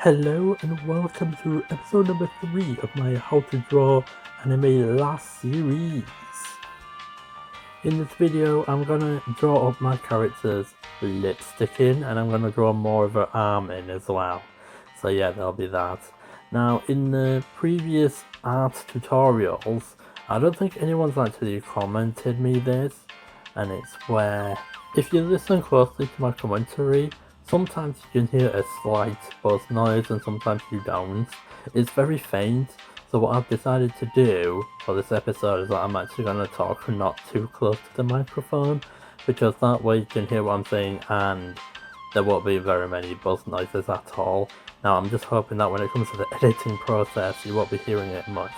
Hello and welcome to episode number 3 of my How to Draw Anime Last series. In this video I'm gonna draw up my character's lipstick in, and I'm gonna draw more of her arm in as well. So yeah, there'll be that. Now in the previous art tutorials, I don't think anyone's actually commented me this, and it's where if you listen closely to my commentary, sometimes you can hear a slight buzz noise and sometimes you don't. It's very faint, so what I've decided to do for this episode is that I'm actually going to talk not too close to the microphone, because that way you can hear what I'm saying and there won't be very many buzz noises at all. Now I'm just hoping that when it comes to the editing process you won't be hearing it much.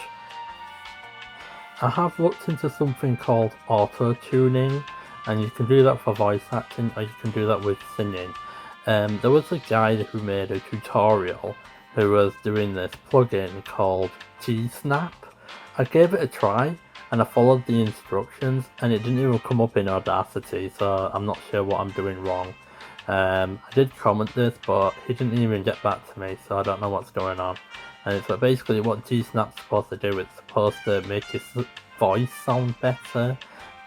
I have looked into something called auto-tuning, and you can do that for voice acting or you can do that with singing. There was a guy who made a tutorial who was doing this plugin called G-Snap. I gave it a try and I followed the instructions and it didn't even come up in Audacity, so I'm not sure what I'm doing wrong. I did comment this, but he didn't even get back to me, so I don't know what's going on. And it's basically what G-Snap's supposed to do, it's supposed to make his voice sound better,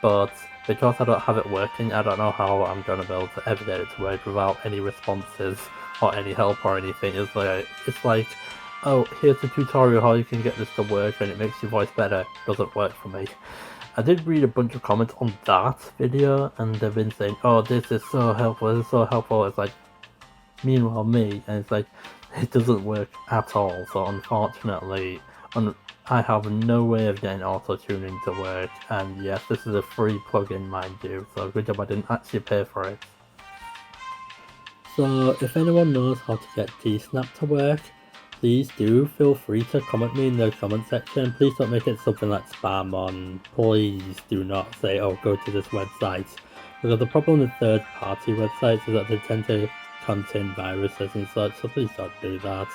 but because I don't have it working, I don't know how I'm going to be able to ever get it to work without any responses or any help or anything. It's like, oh, here's a tutorial how you can get this to work and it makes your voice better. Doesn't work for me. I did read a bunch of comments on that video and they've been saying, oh, this is so helpful, this is so helpful. It's like, meanwhile me, and it's like, it doesn't work at all. So unfortunately, I have no way of getting auto-tuning to work, and yes, this is a free plugin, mind you, so good job I didn't actually pay for it. So if anyone knows how to get G-Snap to work, please do feel free to comment me in the comment section. Please don't make it something like spam on. Please do not say, oh, go to this website, because the problem with third-party websites is that they tend to contain viruses and such, so please don't do that.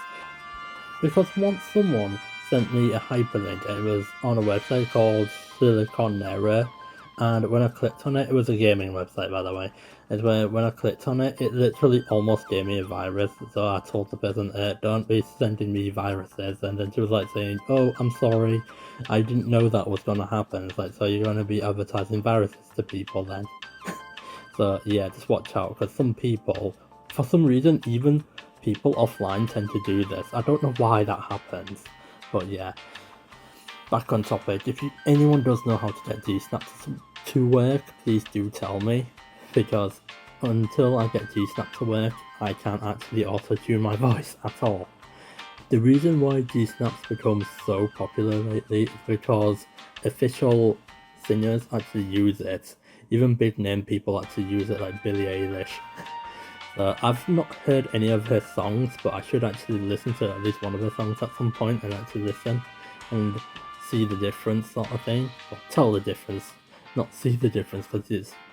Because once someone sent me a hyperlink and it was on a website called SilverHunterN, and when I clicked on it, it was a gaming website by the way, and when I clicked on it, it literally almost gave me a virus. So I told the person, don't be sending me viruses, and then she was like saying, oh, I'm sorry, I didn't know that was going to happen. It's like, so you're going to be advertising viruses to people then? So yeah, just watch out, because some people, for some reason, even people offline tend to do this. I don't know why that happens. But yeah, back on topic, if anyone does know how to get G-Snap to work, please do tell me, because until I get G-Snap to work, I can't actually auto-tune my voice at all. The reason why G-Snap's become so popular lately is because official singers actually use it. Even big name people actually use it, like Billie Eilish. I've not heard any of her songs, but I should actually listen to at least one of her songs at some point and actually listen and see the difference, sort of thing. Or tell the difference, not see the difference,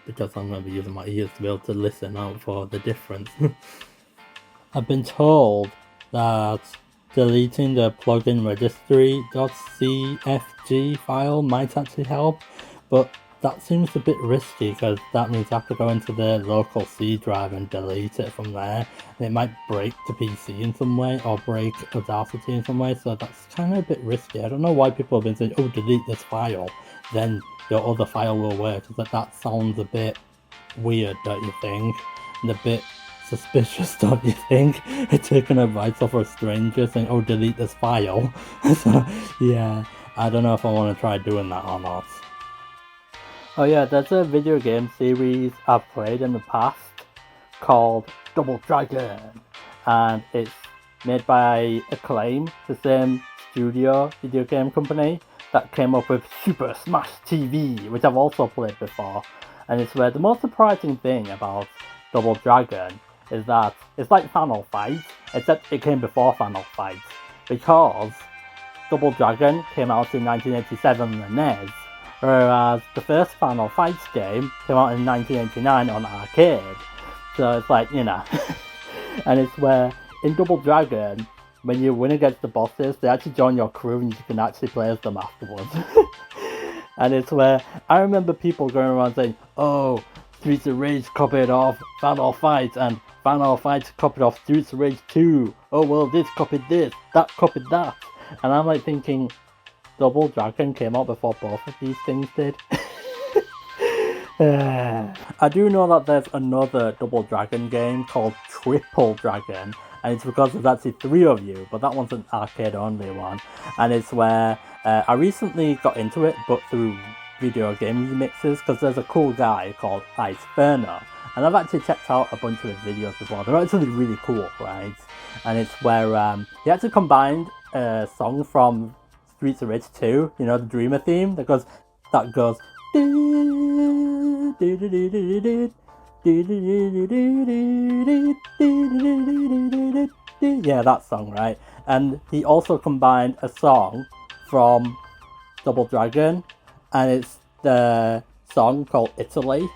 because I'm going to be using my ears to be able to listen out for the difference. I've been told that deleting the plugin registry.cfg file might actually help, but that seems a bit risky, because that means I have to go into the local C drive and delete it from there, and it might break the PC in some way or break Audacity in some way, so that's kind of a bit risky. I don't know why people have been saying, oh, delete this file, then your other file will work. That sounds a bit weird, don't you think? And a bit suspicious, don't you think? Taking advice off a stranger saying, oh, delete this file. So yeah, I don't know if I want to try doing that or not. Oh yeah, there's a video game series I've played in the past called Double Dragon, and it's made by Acclaim, the same studio video game company that came up with Super Smash TV, which I've also played before. And it's where the most surprising thing about Double Dragon is that it's like Final Fight, except it came before Final Fight, because Double Dragon came out in 1987 on the NES, whereas the first Final Fight game came out in 1989 on arcade. So it's like, you know. And it's where in Double Dragon, when you win against the bosses, they actually join your crew and you can actually play as them afterwards. And it's where I remember people going around saying, oh, Streets of Rage copied off Final Fight, and Final Fight copied off Streets of Rage 2. oh well, this copied this, that copied that. And I'm like thinking, Double Dragon came out before both of these things did. I do know that there's another Double Dragon game called Triple Dragon, and it's because there's actually 3 of you, but that one's an arcade only one. And it's where I recently got into it, but through video game remixes, because there's a cool guy called Iceferno, and I've actually checked out a bunch of his videos before. They're actually really cool, right? And it's where he actually combined a song from Streets of Rage 2, you know, the Dreamer theme, that goes yeah, that song, right? And he also combined a song from Double Dragon, and it's the song called Italy.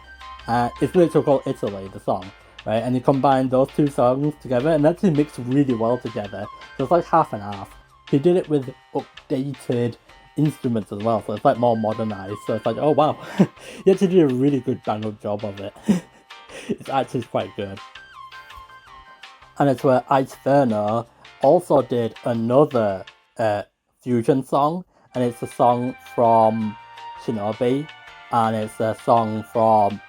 It's literally called Italy, the song, right? And he combined those 2 songs together, and actually mixed really well together. So it's like half and half. He did it with updated instruments as well, so it's like more modernized. So it's like, oh wow, he actually did a really good bang-up job of it. It's actually quite good. And it's where Iceferno also did another fusion song, and it's a song from Shinobi, and it's a song from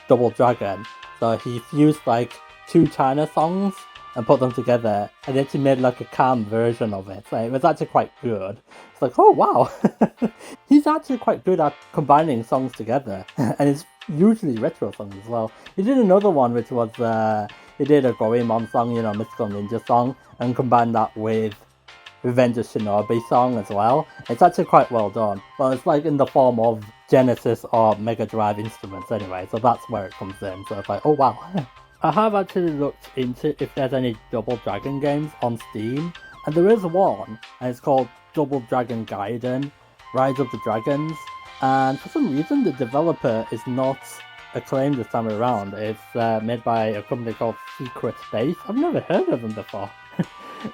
Double Dragon. So he fused like 2 China songs and put them together, and he actually made like a calm version of it. So it was actually quite good. It's like, oh wow, he's actually quite good at combining songs together, and it's usually retro songs as well. He did another one which was, he did a Goemon song, you know, Mystical Ninja song, and combined that with Revenge of Shinobi song as well. It's actually quite well done. Well, it's like in the form of Genesis or Mega Drive instruments anyway, so that's where it comes in. So it's like, oh wow. I have actually looked into if there's any Double Dragon games on Steam, and there is one, and it's called Double Dragon Gaiden, Rise of the Dragons, and for some reason the developer is not acclaimed this time around. It's made by a company called Secret Space. I've never heard of them before.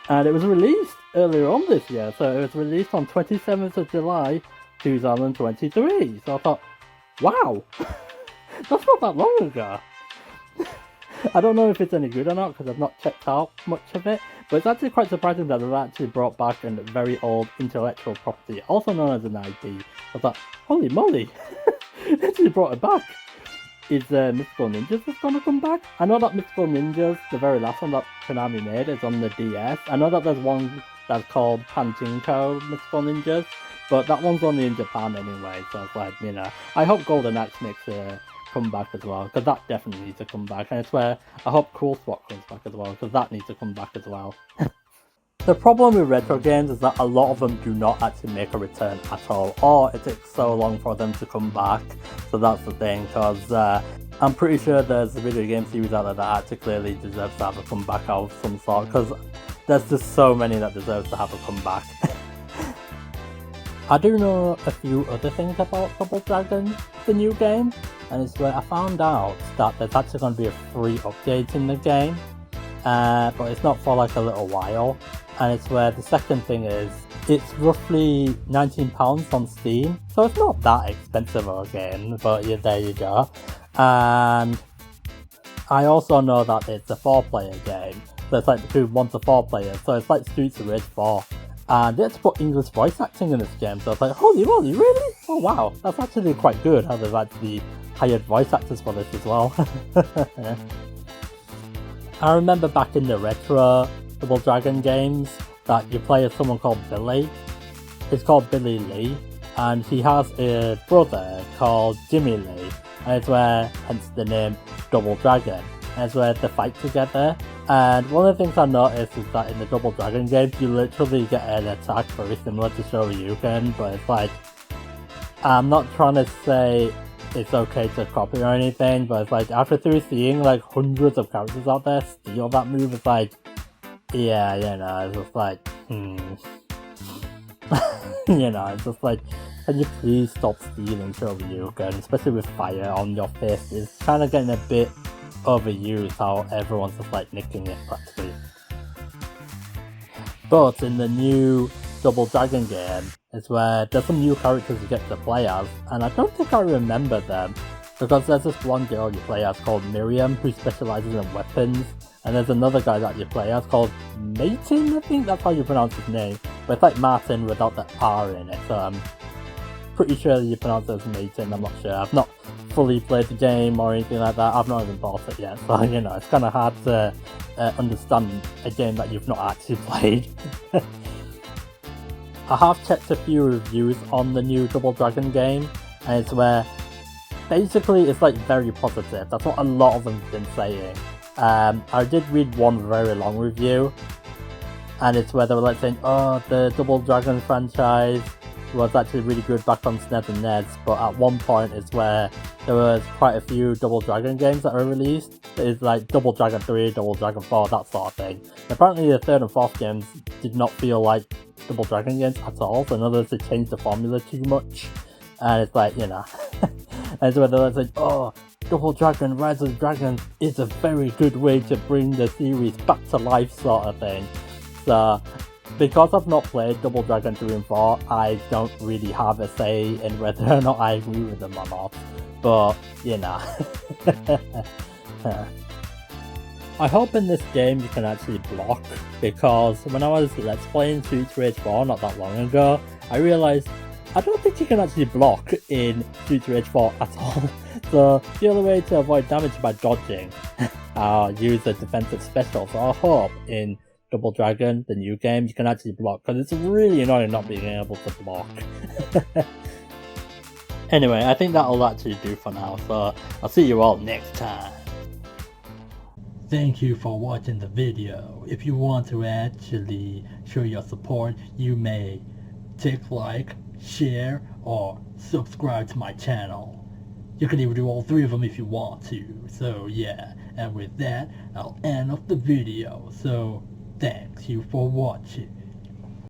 And it was released earlier on this year, so it was released on 27th of July 2023. So I thought, wow, that's not that long ago. I don't know if it's any good or not because I've not checked out much of it, but it's actually quite surprising that they've actually brought back a very old intellectual property, also known as an IP. I thought, holy moly, they actually brought it back. Is Mystical Ninjas is gonna come back? I know that Mystical Ninjas, the very last one that Konami made, is on the DS. I know that there's one that's called Pachinko Mystical Ninjas, but that one's only in Japan anyway, so it's like, you know, I hope Golden Axe makes a come back as well, because that definitely needs to come back, and it's where I hope Cool Swap comes back as well, because that needs to come back as well. The problem with retro games is that a lot of them do not actually make a return at all, or it takes so long for them to come back. So that's the thing, because I'm pretty sure there's a video game series out there that actually clearly deserves to have a comeback of some sort, because there's just so many that deserves to have a comeback. I do know a few other things about Double Dragon, the new game, and it's where I found out that there's actually going to be a free update in the game, but it's not for like a little while. And it's where the second thing is, it's roughly £19 on Steam, so it's not that expensive again, but yeah, there you go. And I also know that it's a 4-player game, so it's like between 1 to 4 players, so it's like Streets of Rage 4. And they had to put English voice acting in this game, so it's like, holy moly, really? Oh wow, that's actually quite good how they've actually hired voice actors for this as well. I remember back in the retro Double Dragon games that you play as someone called Billy. It's called Billy Lee, and he has a brother called Jimmy Lee, and it's where, hence the name Double Dragon, and it's where they fight together. And one of the things I noticed is that in the Double Dragon games, you literally get an attack very similar to Shoryuken, but it's like, I'm not trying to say it's okay to copy or anything, but it's like, after through seeing like hundreds of characters out there steal that move, it's like, yeah, you know, it's just like, you know, it's just like, can you please stop stealing Shoryuken, especially with fire on your face. It's kind of getting a bit overused how everyone's just like nicking it practically. But in the new Double Dragon game, it's where there's some new characters you get to play as, and I don't think I remember them, because there's this one girl you play as called Miriam who specializes in weapons, and there's another guy that you play as called Martin, I think that's how you pronounce his name, but it's like Martin without the R in it, so I'm pretty sure you pronounce it as Martin. I'm not sure. I've not fully played the game or anything like that. I've not even bought it yet, so you know, it's kind of hard to understand a game that you've not actually played. I have checked a few reviews on the new Double Dragon game, and it's where basically it's like very positive. That's what a lot of them have been saying. I did read one very long review, and it's where they were like saying, oh, the Double Dragon franchise was actually really good back on SNES and NES, but at one point it's where there was quite a few Double Dragon games that were released. It's like Double Dragon 3, Double Dragon 4, that sort of thing. Apparently the third and fourth games did not feel like Double Dragon games at all, so in other words, they changed the formula too much, and it's like, you know, and so they're like, oh, Double Dragon Rise of the Dragon is a very good way to bring the series back to life, sort of thing. So because I've not played Double Dragon 3 and 4, I don't really have a say in whether or not I agree with them or not, but, you know. I hope in this game you can actually block, because when I was Let's Playing Streets Rage 4 not that long ago, I realised I don't think you can actually block in Streets Rage 4 at all. So the only way to avoid damage is by dodging. I'll use a defensive special, so I hope in Double Dragon, the new game, you can actually block, because it's really annoying not being able to block. Anyway, I think that'll actually do for now, so I'll see you all next time. Thank you for watching the video. If you want to actually show your support, you may tick like, share, or subscribe to my channel. You can even do all three of them if you want to, so yeah. And with that, I'll end off the video, so thanks you for watching.